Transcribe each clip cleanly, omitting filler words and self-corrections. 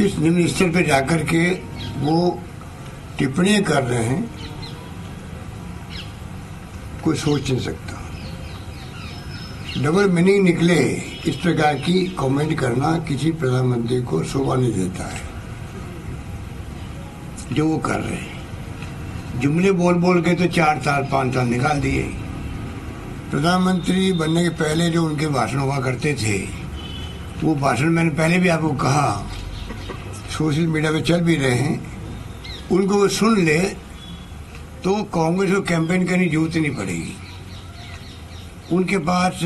किस निम्न स्तर पे जाकर के वो टिप्पणियां कर रहे हैं, कोई सोच नहीं सकता। डबल मीनिंग निकले इस प्रकार की कमेंट करना किसी प्रधानमंत्री को शोभा नहीं देता है। जो वो कर रहे हैं, जुमले बोल बोल के तो 4 साल 5 साल निकाल दिए। प्रधानमंत्री बनने के पहले जो उनके भाषण हुआ करते थे, वो भाषण मैंने पहले भी आपको कहा, सोशल मीडिया पे चल भी रहे हैं, उनको वो सुन ले तो कांग्रेस को कैंपेन करने की जरूरत नहीं पड़ेगी। उनके पास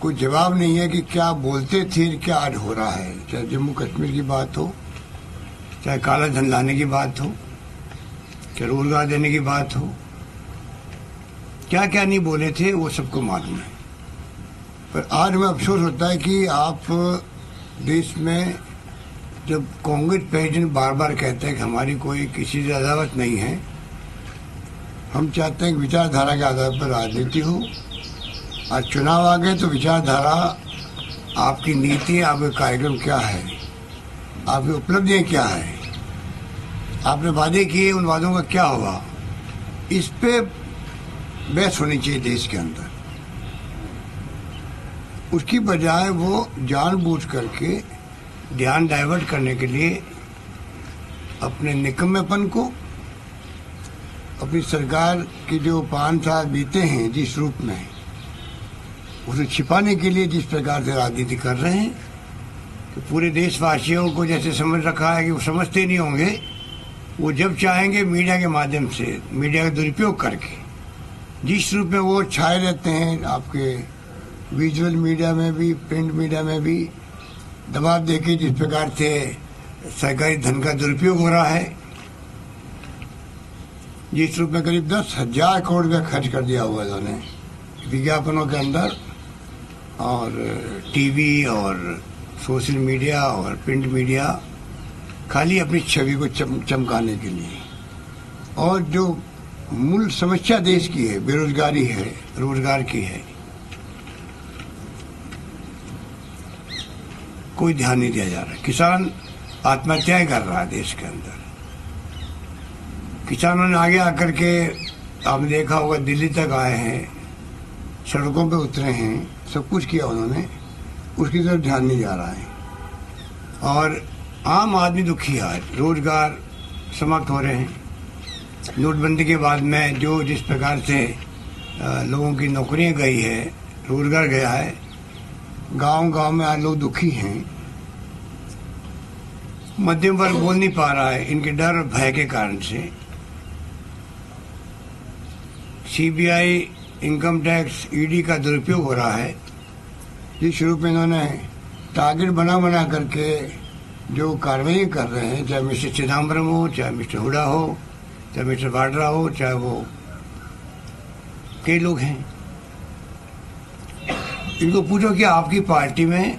कोई जवाब नहीं है कि क्या बोलते थे, क्या आज हो रहा है। चाहे जम्मू कश्मीर की बात हो, चाहे काला धन लाने की बात हो, चाहे रोजगार देने की बात हो, क्या क्या नहीं बोले थे वो सबको मालूम है। पर आज हमें अफसोस होता है कि आप देश में जब कांग्रेस प्रेसिडेंट बार बार कहते हैं कि हमारी कोई किसी से अदावत नहीं है, हम चाहते हैं कि विचारधारा के आधार पर राजनीति हो। आज चुनाव आ गए तो विचारधारा, आपकी नीति, आपके कार्यक्रम क्या है, आपकी उपलब्धियां क्या है, आपने वादे किए, उन वादों का क्या हुआ, इस पे बहस होनी चाहिए देश के अंदर। उसकी बजाय वो जानबूझ करके ध्यान डाइवर्ट करने के लिए अपने निकम्मेपन को, अपनी सरकार की जो 5 साल बीते हैं जिस रूप में, उसे छिपाने के लिए जिस प्रकार से राजनीति कर रहे हैं, तो पूरे देशवासियों को जैसे समझ रखा है कि वो समझते नहीं होंगे, वो जब चाहेंगे मीडिया के माध्यम से, मीडिया का दुरुपयोग करके जिस रूप में वो छाए रहते हैं, आपके विजुअल मीडिया में भी, प्रिंट मीडिया में भी दबाव देके जिस प्रकार से सरकारी धन का दुरुपयोग हो रहा है, जिस रूप में करीब 10,000 करोड़ रुपया खर्च कर दिया हुआ है उन्होंने विज्ञापनों के अंदर, और टीवी और सोशल मीडिया और प्रिंट मीडिया, खाली अपनी छवि को चमकाने के लिए। और जो मूल समस्या देश की है, बेरोजगारी है, रोजगार की है, कोई ध्यान नहीं दिया जा रहा। किसान आत्महत्याएं कर रहा है देश के अंदर। किसानों ने आगे आकर के, आपने देखा होगा, दिल्ली तक आए हैं, सड़कों पे उतरे हैं, सब कुछ किया उन्होंने, उसकी तरफ ध्यान नहीं जा रहा है। और आम आदमी दुखी है, रोजगार समाप्त हो रहे हैं। नोटबंदी के बाद में जो जिस प्रकार से लोगों की नौकरियां गई है, रोजगार गया है, गांव गांव में आज लोग दुखी हैं। मध्यम वर्ग बोल नहीं पा रहा है इनके डर और भय के कारण से। सीबीआई, इनकम टैक्स, ईडी का दुरुपयोग हो रहा है, जिस रूप में इन्होंने टारगेट बना करके जो कार्रवाई कर रहे हैं, चाहे मिस्टर चिदम्बरम हो, चाहे मिस्टर हुडा हो, चाहे मिस्टर वाड्रा हो, चाहे वो कई लोग हैं। इनको पूछो कि आपकी पार्टी में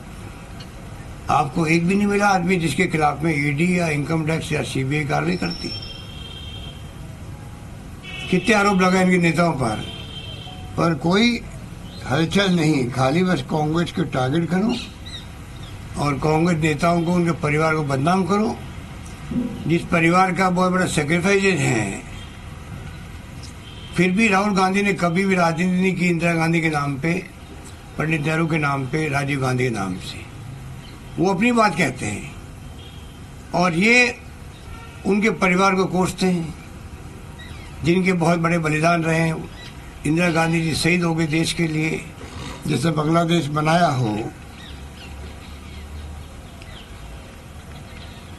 आपको एक भी नहीं मिला आदमी जिसके खिलाफ में ईडी या इनकम टैक्स या सीबीआई कार्रवाई करती। कितने आरोप लगा इनके नेताओं पर कोई हलचल नहीं। खाली बस कांग्रेस को टारगेट करो और कांग्रेस नेताओं को, उनके परिवार को बदनाम करो, जिस परिवार का बहुत बड़ा सेक्रीफाइस है। फिर भी राहुल गांधी ने कभी भी राजनीति नहीं की इंदिरा गांधी के नाम पे, पंडित नेहरू के नाम पे, राजीव गांधी के नाम से। वो अपनी बात कहते हैं और ये उनके परिवार को कोसते हैं, जिनके बहुत बड़े बलिदान रहे हैं। इंदिरा गांधी जी शहीद हो गए देश के लिए, जैसे बांग्लादेश बनाया हो,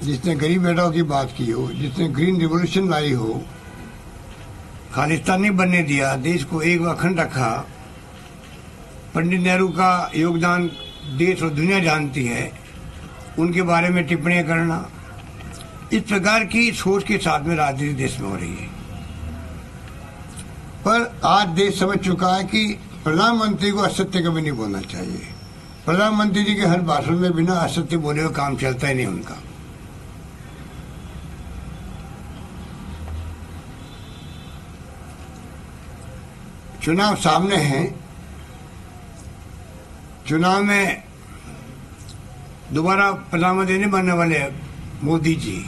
जिसने गरीब बेटाओं की बात की हो, जिसने ग्रीन रिवॉल्यूशन लाई हो, खालिस्तान नहीं बनने दिया, देश को एक अखंड रखा। पंडित नेहरू का योगदान देश और दुनिया जानती है, उनके बारे में टिप्पणियां करना, इस प्रकार की सोच के साथ में राजनीति देश में हो रही है। पर आज देश समझ चुका है कि प्रधानमंत्री को असत्य कभी नहीं बोलना चाहिए। प्रधानमंत्री जी के हर भाषण में बिना असत्य बोले हुए काम चलता ही नहीं उनका। चुनाव सामने है, चुनाव में दोबारा प्रधानमंत्री नहीं बनने वाले मोदी जी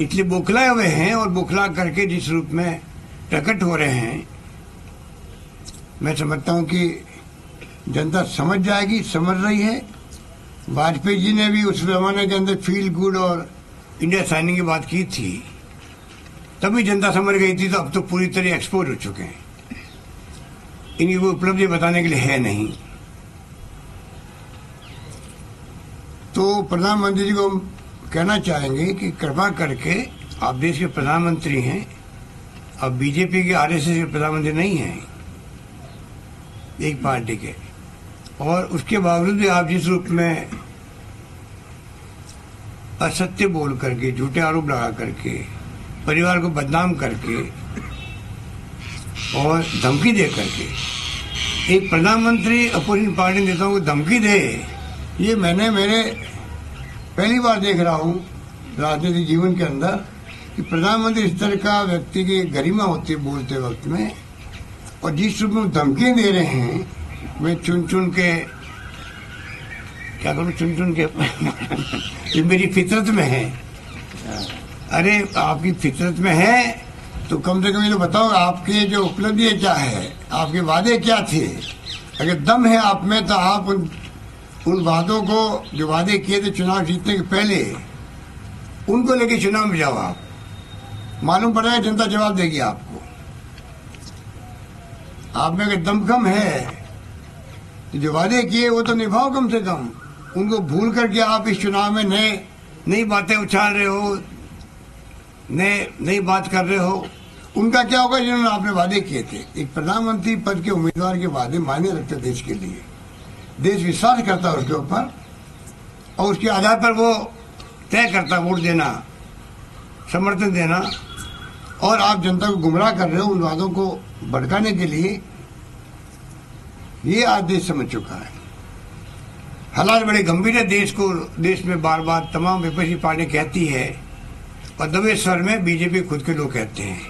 इसलिए बौखलाए हुए हैं, और बौखला करके जिस रूप में प्रकट हो रहे हैं, मैं समझता हूं कि जनता समझ जाएगी, समझ रही है। वाजपेयी जी ने भी उस जमाने के अंदर फील गुड और इंडिया साइनिंग की बात की थी, तभी जनता समझ गई थी। तो अब तो पूरी तरह एक्सपोज हो चुके हैं, इनकी कोई उपलब्धि बताने के लिए है नहीं। तो प्रधानमंत्री जी को हम कहना चाहेंगे कि कृपा करके, आप देश के प्रधानमंत्री हैं, अब बीजेपी के आरएसएस के प्रधानमंत्री नहीं हैं, एक पार्टी के, और उसके बावजूद भी आप जिस रूप में असत्य बोल करके, झूठे आरोप लगा करके, परिवार को बदनाम करके और धमकी दे करके एक प्रधानमंत्री अपोजिशन पार्टी नेताओं को धमकी दे, ये मैंने मेरे पहली बार देख रहा हूं राजनीतिक जीवन के अंदर कि प्रधानमंत्री इस तरह का व्यक्ति की गरिमा होती है बोलते वक्त में, और जिस रूप में धमकी दे रहे हैं, मैं चुन चुन के क्या करूं, चुन चुन के ये मेरी फितरत में है। अरे आपकी फितरत में है तो कम से कम ये तो बताओ, आपके जो उपलब्धि क्या है, आपके वादे क्या थे। अगर दम है आप में तो आप उन वादों को, जो वादे किए थे चुनाव जीतने के पहले, उनको लेके चुनाव में जाओ। आप मालूम पड़ेगा, जनता जवाब देगी आपको। आप में अगर दमखम है तो जो वादे किए वो तो निभाओ कम से कम। उनको भूल करके आप इस चुनाव में नई बातें उछाल रहे हो, नई बात कर रहे हो। उनका क्या होगा जिन्होंने आपने वादे किए थे। एक प्रधानमंत्री पद के उम्मीदवार के वादे मायने रखते देश के लिए, देश विश्वास करता है उसके ऊपर, और उसके आधार पर वो तय करता वोट देना, समर्थन देना, और आप जनता को गुमराह कर रहे हो उन वादों को भड़काने के लिए। ये आज देश समझ चुका है। हालात बड़े गंभीर है। देश में बार बार तमाम विपक्षी पार्टी कहती है, और दबे स्वर में बीजेपी खुद के लोग कहते हैं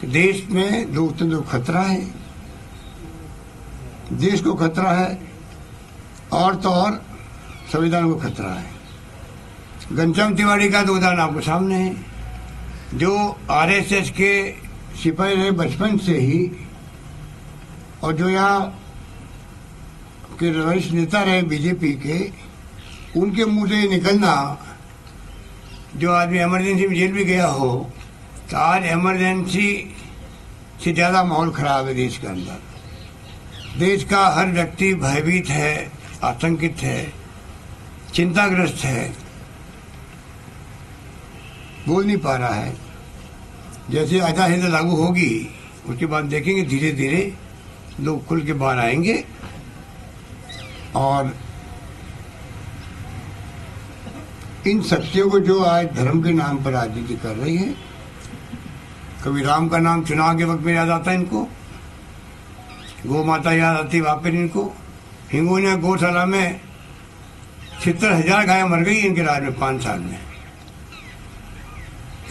कि देश में लोकतंत्र को खतरा है, देश को खतरा है, और तो और संविधान को खतरा है। घनश्याम तिवारी का तो उदाहरण आपको सामने है, जो आरएसएस के सिपाही रहे बचपन से ही, और जो यहाँ के वरिष्ठ नेता रहे बीजेपी के, उनके मुंह से निकलना, जो आदमी इमरजेंसी में जेल भी गया हो, तो आज इमरजेंसी से ज्यादा माहौल खराब है देश के अंदर। देश का हर व्यक्ति भयभीत है, आतंकित है, चिंताग्रस्त है, बोल नहीं पा रहा है। जैसे आचार संहिता लागू होगी उसके बाद देखेंगे धीरे धीरे लोग खुल के बाहर आएंगे, और इन शक्तियों को जो आज धर्म के नाम पर राजनीति कर रही है, कभी राम का नाम चुनाव के वक्त में याद आता है इनको, गौ माता याद आती वापस इनको। हिंगोनिया गौशाला में 70,000 गायें मर गई इनके राज में 5 साल में।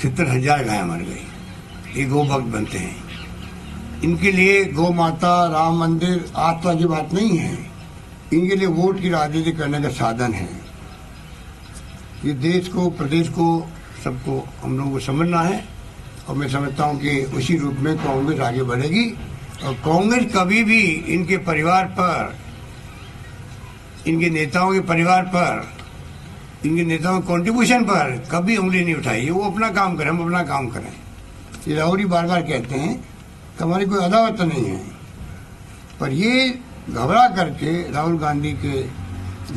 70,000 गायें मर गई। ये गौ भक्त बनते हैं। इनके लिए गौ माता, राम मंदिर आस्था की बात नहीं है, इनके लिए वोट की राजनीति करने का साधन है। ये देश को, प्रदेश को, सबको हम लोगों को समझना है, और मैं समझता हूं कि उसी रूप में कांग्रेस आगे बढ़ेगी। और कांग्रेस कभी भी इनके परिवार पर, इनके नेताओं के परिवार पर, इनके नेताओं के कॉन्ट्रीब्यूशन पर कभी उंगली नहीं उठाई। वो अपना काम करें, हम अपना काम करें। ये राहुल बार बार कहते हैं कि हमारी कोई अदावत तो नहीं है, पर ये घबरा करके राहुल गांधी के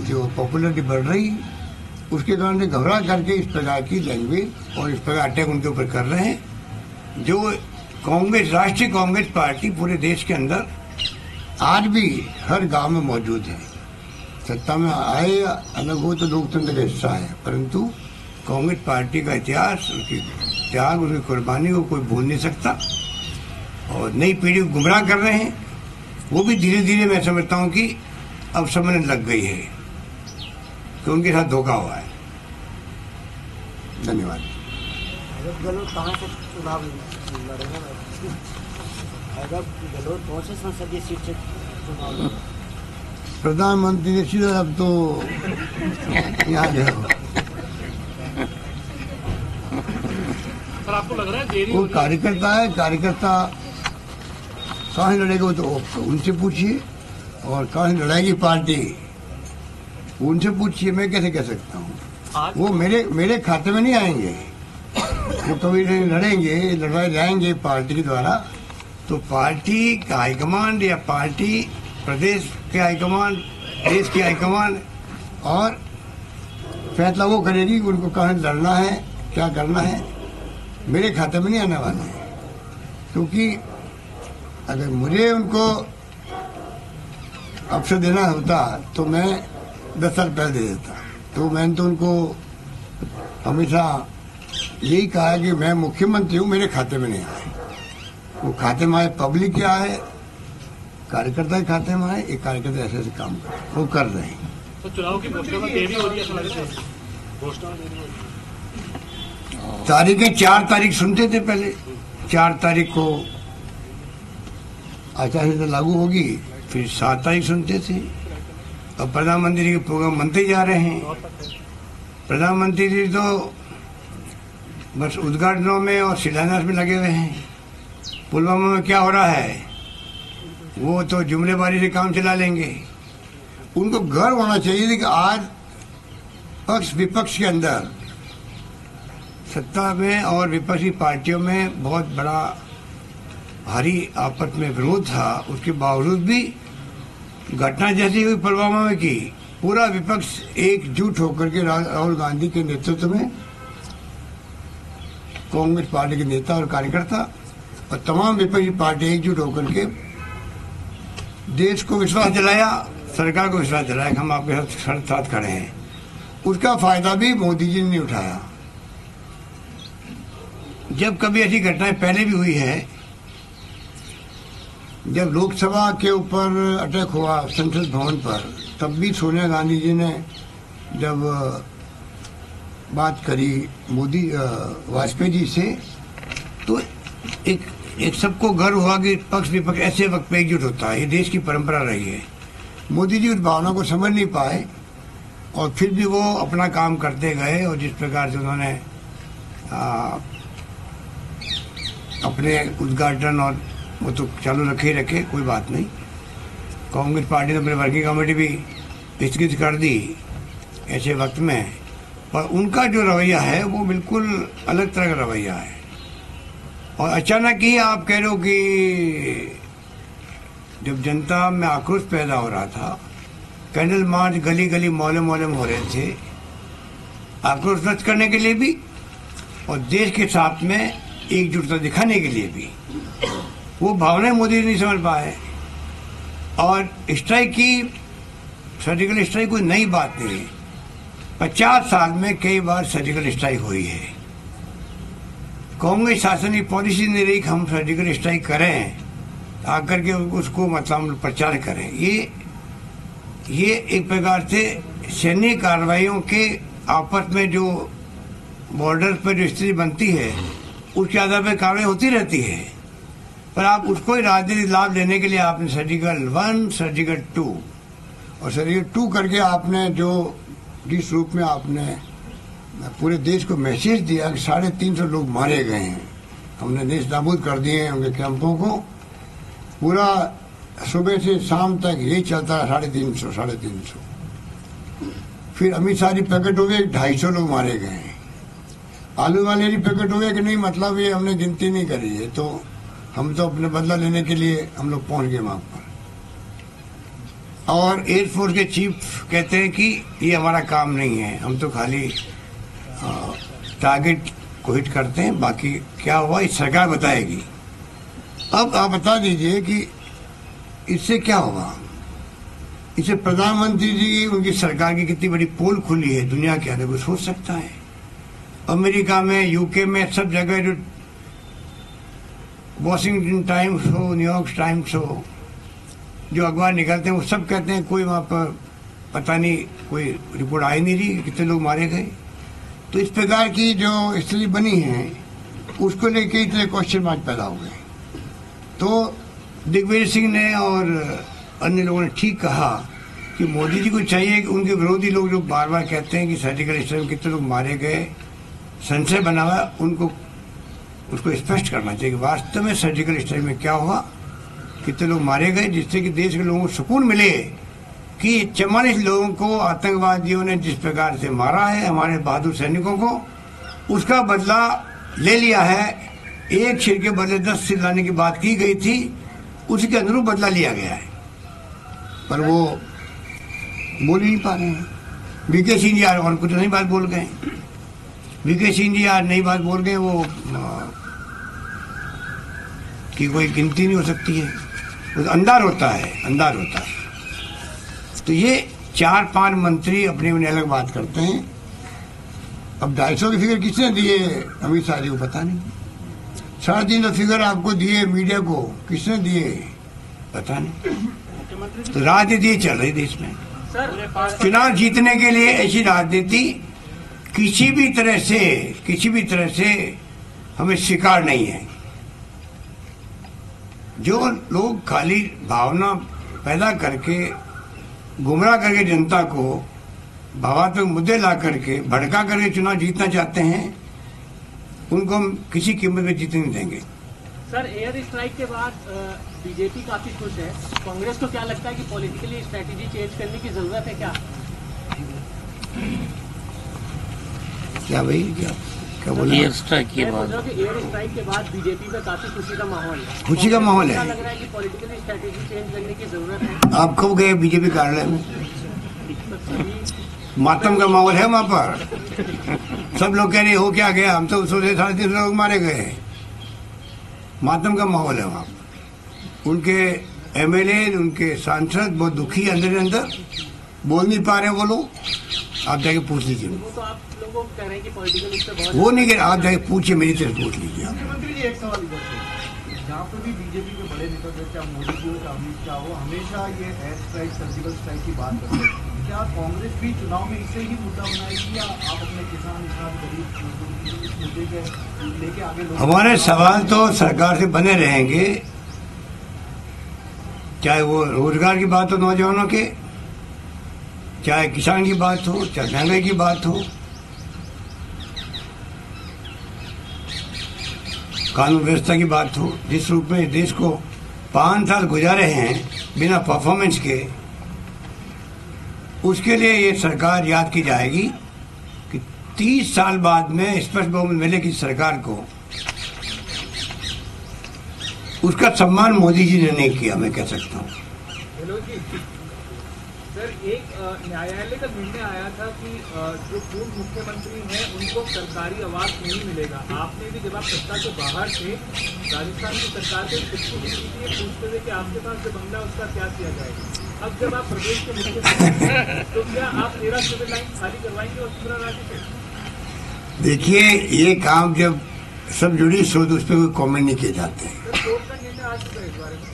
जो पॉपुलरिटी बढ़ रही, उसके कारण घबरा करके इस प्रकार की लैंग्वेज और इस प्रकार अटैक उनके ऊपर कर रहे हैं। जो कांग्रेस, राष्ट्रीय कांग्रेस पार्टी पूरे देश के अंदर आज भी हर गांव में मौजूद है। सत्ता में आए अलग हो तो लोकतंत्र का हिस्सा है, परंतु कांग्रेस पार्टी का इतिहास, उसकी त्याग, उसकी कुर्बानी को कोई भूल नहीं सकता। और नई पीढ़ी को गुमराह कर रहे हैं, वो भी धीरे धीरे मैं समझता हूं कि अब समझने लग गई है कि उनके साथ धोखा हुआ है। धन्यवाद। गहलोत कहाँ से चुनाव लड़ेगा? गहलोत कौन से संसदीय सीट से चुनाव लड़ेगा? प्रधानमंत्री ने सीधा अब तो यहाँ गया सर आपको लग रहा है देरी वो कार्यकर्ता है, कार्यकर्ता कहाँ से लड़ेगा वो तो उनसे पूछिए, और कहाँ से लड़ाएगी पार्टी उनसे पूछिए, मैं कैसे कह सकता हूँ। वो मेरे खाते में नहीं आएंगे, वो कभी नहीं लड़ेंगे, लड़वाए जाएंगे पार्टी के द्वारा। तो पार्टी का हाईकमांड या पार्टी प्रदेश के हाईकमांड, देश की हाईकमांड और फैसला वो करेगी कि उनको कहाँ लड़ना है, क्या करना है। मेरे खाते में नहीं आने वाला है, क्योंकि अगर मुझे उनको अवसर देना होता तो मैं 10 साल पहले दे देता। तो मैंने तो उनको हमेशा यही कहा है कि मैं मुख्यमंत्री हूँ, मेरे खाते में नहीं आए। वो खाते में आए पब्लिक के आए, कार्यकर्ता के खाते में आए। एक कार्यकर्ता ऐसे ऐसे काम कर वो कर रहे हैं। तो चुनाव की घोषणा में देरी हो रही है, ऐसा लग रहा है? घोषणा में देरी हो रही है। तारीखें 4 तारीख सुनते थे पहले, 4 तारीख को आचार संहिता लागू होगी, फिर 7 तारीख सुनते थे। अब प्रधानमंत्री के प्रोग्राम बनते जा रहे हैं। प्रधानमंत्री जी तो बस उद्घाटनों में और शिलान्यास में लगे हुए हैं। पुलवामा में क्या हो रहा है वो तो जुमलेबाजी से काम चला लेंगे। उनको गर्व होना चाहिए कि आज पक्ष विपक्ष के अंदर, सत्ता में और विपक्षी पार्टियों में बहुत बड़ा भारी आपस में विरोध था, उसके बावजूद भी घटना जैसी हुई पुलवामा में की, पूरा विपक्ष एकजुट होकर के राहुल गांधी के नेतृत्व में, कांग्रेस पार्टी के नेता और कार्यकर्ता और तमाम विपक्षी पार्टी एकजुट होकर के देश को विश्वास दिलाया, सरकार को विश्वास दिलाया कि हम आपके साथ खड़े हैं। उसका फायदा भी मोदी जी ने नहीं उठाया। जब कभी ऐसी घटनाएं पहले भी हुई है, जब लोकसभा के ऊपर अटैक हुआ संसद भवन पर, तब भी सोनिया गांधी जी ने जब बात करी मोदी वाजपेयी जी से, तो एक सबको गर्व हुआ कि पक्ष विपक्ष ऐसे वक्त पे एकजुट होता है। ये देश की परंपरा रही है। मोदी जी उस भावना को समझ नहीं पाए और फिर भी वो अपना काम करते गए, और जिस प्रकार से उन्होंने अपने उद्घाटन और वो तो चालू रखे ही रखे, कोई बात नहीं। कांग्रेस पार्टी ने अपनी वर्किंग कमेटी भी स्थगित कर दी ऐसे वक्त में, पर उनका जो रवैया है वो बिल्कुल अलग तरह का रवैया है। और अचानक ही आप कह रहे हो कि जब जनता में आक्रोश पैदा हो रहा था, कैंडल मार्च गली गली मोहल्ले मोहल्ले में हो रहे थे, आक्रोश व्यक्त करने के लिए भी और देश के साथ में एकजुटता दिखाने के लिए भी, वो भावनाएं मोदी नहीं समझ पाए। और स्ट्राइक की, सर्जिकल स्ट्राइक कोई नई बात नहीं है। 50 साल में कई बार सर्जिकल स्ट्राइक हुई है। कांग्रेस शासन की पॉलिसी नहीं रही कि हम सर्जिकल स्ट्राइक करें, आकर के उसको मतलब प्रचार करें। ये एक प्रकार से सैन्य कार्रवाइयों के आपस में जो बॉर्डर पर जो स्थिति बनती है, उसके आधार पर कार्रवाई होती रहती है, पर आप उसको ही राजनीतिक लाभ लेने के लिए आपने सर्जिकल 1, सर्जिकल 2 और सर्जिकल 2 करके आपने जो जिस रूप में आपने पूरे देश को मैसेज दिया कि 350 लोग मारे गए हैं, हमने देश नाबूद कर दिए हैं उनके कैंपों को, पूरा सुबह से शाम तक यही चलता है। 350 फिर अमित शाह जी प्रकट हो गए, 250 लोग मारे गए हैं। आलू वाले जी प्रकट हो गए कि नहीं, मतलब ये हमने गिनती नहीं करी है, तो हम तो अपने बदला लेने के लिए हम लोग पहुंच गए वहां पर। और एयरफोर्स के चीफ कहते हैं कि ये हमारा काम नहीं है, हम तो खाली टारगेट को हिट करते हैं, बाकी क्या हुआ इस सरकार बताएगी। अब आप बता दीजिए कि इससे क्या होगा। इससे प्रधानमंत्री जी, उनकी सरकार की कितनी बड़ी पोल खुली है दुनिया के अंदर, कोई सोच सकता है। अमेरिका में, यूके में, सब जगह जो वॉशिंगटन टाइम्स हो, न्यूयॉर्क टाइम्स हो, जो अखबार निकलते हैं वो सब कहते हैं कोई वहां पर पता नहीं, कोई रिपोर्ट आई नहीं रही कितने लोग मारे गए। तो इस प्रकार की जो स्थिति बनी है उसको लेके इतने क्वेश्चन मार्क पैदा हो गए। तो दिग्विजय सिंह ने और अन्य लोगों ने ठीक कहा कि मोदी जी को चाहिए कि उनके विरोधी लोग जो बार बार कहते हैं कि सर्जिकल स्ट्राइक में कितने लोग मारे गए, संशय बना हुआ, उनको उसको स्पष्ट करना चाहिए कि वास्तव में सर्जिकल स्ट्राइक में क्या हुआ, कितने लोग मारे गए, जिससे कि देश के लोगों को सुकून मिले कि 44 लोगों को आतंकवादियों ने जिस प्रकार से मारा है, हमारे बहादुर सैनिकों को, उसका बदला ले लिया है। एक सिर के बदले 10 सिर लाने की बात की गई थी, उसके अनुरूप बदला लिया गया है, पर वो बोल ही नहीं पा रहे हैं। वीके सिंह जी यार और कुछ नई बात बोल गए, वीके सिंह जी यार नई बात बोल गए, वो कि कोई गिनती नहीं हो सकती है, तो अंधार होता है, अंधार होता है। तो ये 4-5 मंत्री अपने अपने अलग बात करते हैं। अब 250 की फिगर किसने दिए अमित शाह जी को पता नहीं, 3.5 फिगर आपको दिए मीडिया को, किसने दिए पता नहीं। तो राजनीति चल रही देश में। चुनाव जीतने के लिए ऐसी राजनीति किसी भी तरह से हमें स्वीकार नहीं है। जो लोग खाली भावना पैदा करके, गुमराह करके जनता को भावात्मक मुद्दे ला करके, भड़का करके चुनाव जीतना चाहते हैं, उनको हम किसी कीमत में जीतने नहीं देंगे। सर, एयर स्ट्राइक के बाद बीजेपी काफी खुश है, कांग्रेस को क्या लगता है कि पॉलिटिकली स्ट्रेटेजी चेंज करने की जरूरत है क्या? क्या भाई, क्या बोला? एयर स्ट्राइक के बाद बीजेपी में काफी खुशी का माहौल है। खुशी का माहौल है। क्या लग रहा है कि पॉलिटिकली स्ट्रेटेजी चेंज करने की जरूरत है? आप कब गए बीजेपी कार्यालय में? मातम का माहौल है वहां पर। सब लोग कह रहे हो क्या गया, हम तो 350 लोग मारे गए। मातम का माहौल है वहां पर। उनके एमएलए, उनके सांसद बहुत दुखी अंदर बोल नहीं पा रहे वो लोग। आप जाके पूछ लीजिए। तो आप लोगों को कह रहे हैं कि पॉलिटिकल इससे बहुत वो नहीं कह रहे, आप जाके पूछिए, मेरी तरफ पूछ लीजिए आप। मुख्यमंत्री जी, एक सवाल इधर से, जहाँ पर भी बीजेपी के बड़े नेता थे, चाहे मोदी जी हो चाहे अमित शाह हो, हमेशा ये एयर स्ट्राइक, सर्जिकल स्ट्राइक की बात करते हैं। क्या कांग्रेस भी चुनाव में इसे ही मुद्दा बनाएगी, या आप अपने किसान, गरीब मजदूर इस मुद्दे के लेके आगे लोग? हमारे सवाल तो सरकार से बने रहेंगे, चाहे वो रोजगार की बात हो नौजवानों के, चाहे किसान की बात हो, चाहे महंगाई की बात हो, कानून व्यवस्था की बात हो। जिस रूप में देश को 5 साल गुजारे हैं बिना परफॉर्मेंस के, उसके लिए ये सरकार याद की जाएगी कि 30 साल बाद में स्पष्ट बहुमत मिले की सरकार को, उसका सम्मान मोदी जी ने नहीं किया, मैं कह सकता हूँ। सर, एक न्यायालय का निर्णय आया था कि जो पूर्व मुख्यमंत्री हैं उनको सरकारी आवास नहीं मिलेगा। आपने भी जब आप सत्ता के बाहर थे, राजस्थान की सरकार को चिट्ठी लिखी थी पूछते हुए कि आपके पास जो बंगला उसका क्या किया जाएगा। अब जब आप प्रदेश के मुख्यमंत्री हैं, तो क्या आप 13 सिविल लाइन खाली करवाएंगे और पूरा राज्य से? देखिए, ये काम जब सब जुड़ी सो तो उस पर कोई कॉमेंट नहीं किए जाते हैं। सर, कोर्ट का निर्णय आ चुका है इस बारे में?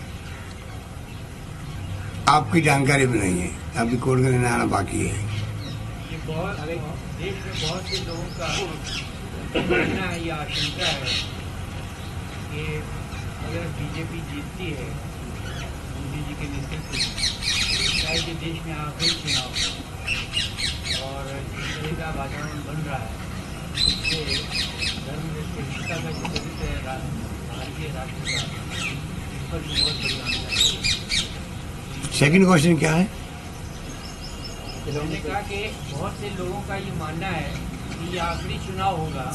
आपकी जानकारी भी नहीं है, अभी कोर्ट का निर्णय आना बाकी है। देश में बहुत से लोगों का कहना है या आशंका है कि अगर बीजेपी जीतती है मोदी जी के नेतृत्व में, शायद ये देश में आखिरी चुनाव और जिस तरह का वातावरण बन रहा है, उससे धर्मनिरपेक्षता का जो चरित्र है भारतीय राष्ट्र का, इस पर भी बहुत बड़ी आशंका है। सेकंड क्वेश्चन क्या है? उन्होंने कहा कि बहुत से लोगों का ये मानना है कि ये आखिरी चुनाव होगा,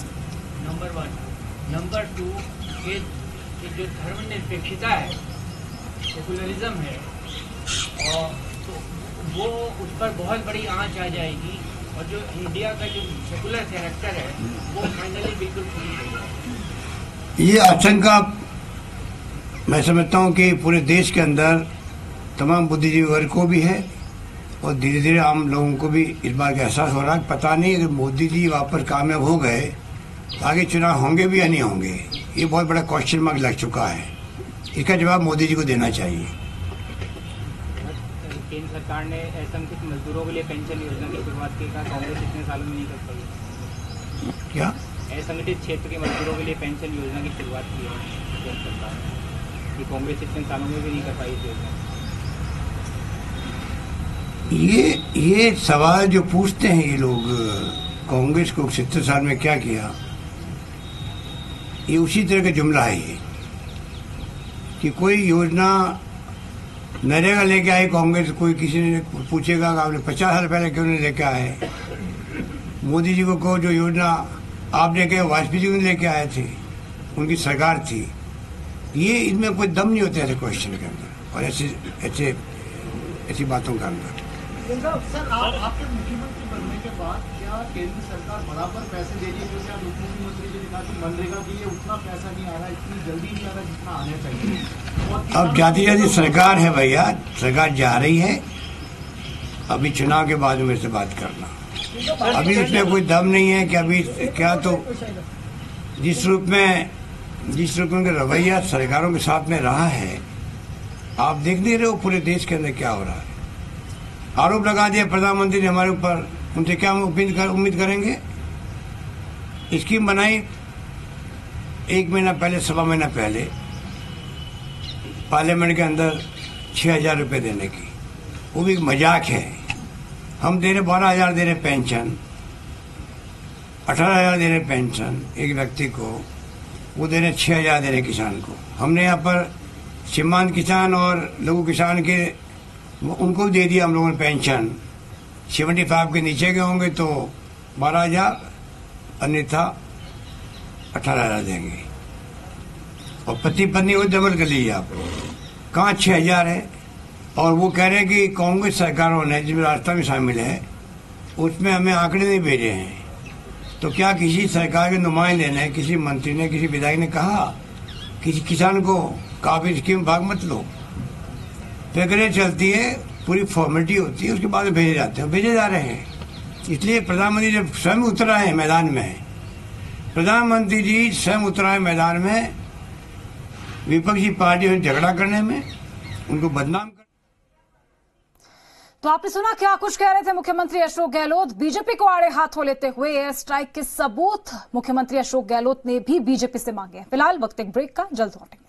नंबर 1। नंबर 2 कि जो धर्मनिरपेक्षता है, सेकुलरिज्म है, और तो वो उस पर बहुत बड़ी आंच आ जाएगी, और जो इंडिया का जो सेकुलर कैरेक्टर है वो फाइनली बिल्कुल पूरी हो जाएगी। ये आशंका मैं समझता हूँ कि पूरे देश के अंदर तमाम बुद्धिजीवी वर्ग को भी है, और धीरे धीरे आम लोगों को भी इस बात का एहसास हो रहा है। पता नहीं अगर मोदी जी वापस कामयाब हो गए तो आगे चुनाव होंगे भी या नहीं होंगे, ये बहुत बड़ा क्वेश्चन मार्क लग चुका है। इसका जवाब मोदी जी को देना चाहिए। केंद्र सरकार ने असंगठित मजदूरों के लिए पेंशन योजना की शुरुआत की, कांग्रेस इतने सालों में नहीं कर पाई। क्या असंगठित क्षेत्र के मजदूरों के लिए पेंशन योजना की शुरुआत की है केंद्र सरकार ने, कि कांग्रेस इतने सालों में भी नहीं कर पाई इस योजना। ये सवाल जो पूछते हैं ये लोग, कांग्रेस को 70 साल में क्या किया, ये उसी तरह का जुमला है ये कि कोई योजना नरेगा लेके आए कांग्रेस, कोई किसी ने पूछेगा कि आपने 50 साल पहले क्यों नहीं लेके आए। मोदी जी को कहो जो योजना आप लेके वाजपेयी जी ने लेके आए थे, उनकी सरकार थी। ये इनमें कोई दम नहीं होता ऐसे क्वेश्चन के अंदर और ऐसी बातों के अंदर। सर आपके मुख्यमंत्री बनने के बाद क्या केंद्र सरकार बराबर पैसे दे रही है? क्योंकि आप मुख्यमंत्री जी ने कहा कि मनरेगा के लिए उतना पैसा नहीं आ रहा, इतनी जल्दी नहीं आ रहा जितना आना चाहिए। अब जाती जाती सरकार है भैया, सरकार जा रही है। अभी चुनाव के बाद मेरे से बात करना, अभी उसमें कोई दम नहीं है कि अभी क्या। तो जिस रूप में उनका रवैया सरकारों के साथ में रहा है, आप देख नहीं रहे हो पूरे देश के अंदर क्या हो रहा है। आरोप लगा दिया प्रधानमंत्री ने हमारे ऊपर, उनसे क्या उम्मीद करेंगे। स्कीम बनाई 1 महीना पहले, 1.25 महीना पहले पार्लियामेंट के अंदर 6,000 रुपये देने की, वो भी मजाक है। हम दे रहे 12,000 दे रहे पेंशन, 18,000 दे रहे पेंशन एक व्यक्ति को, वो दे रहे 6,000 दे रहे किसान को। हमने यहाँ पर सीमांत किसान और लघु किसान के उनको भी दे दिया हम लोगों ने पेंशन। 75 के नीचे के होंगे तो 12,000, अन्यथा 18,000 देंगे। और पति पत्नी को डबल कर लीजिए आप, कहाँ 6,000 है। और वो कह रहे हैं कि कांग्रेस सरकारों ने, जिसमें राजस्थान में शामिल है, उसमें हमें आंकड़े नहीं भेजे हैं। तो क्या किसी सरकार के नुमाइंदे ने, किसी मंत्री ने, किसी विधायक ने कहा किसी किसान को काफी स्कीम भाग मत लो? प्रक्रिया चलती है, पूरी फॉर्मेलिटी होती है, उसके बाद भेजे जाते हैं, भेजे जा रहे हैं। इसलिए प्रधानमंत्री जब स्वयं उतरा है मैदान में, प्रधानमंत्री जी स्वयं उतरा है मैदान में विपक्षी पार्टियों से झगड़ा करने में, उनको बदनाम कर। तो आपने सुना क्या कुछ कह रहे थे मुख्यमंत्री अशोक गहलोत। बीजेपी को आड़े हाथों लेते हुए एयर स्ट्राइक के सबूत मुख्यमंत्री अशोक गहलोत ने भी बीजेपी से मांगे। फिलहाल वक्त एक ब्रेक का, जल्द लौटेंगे।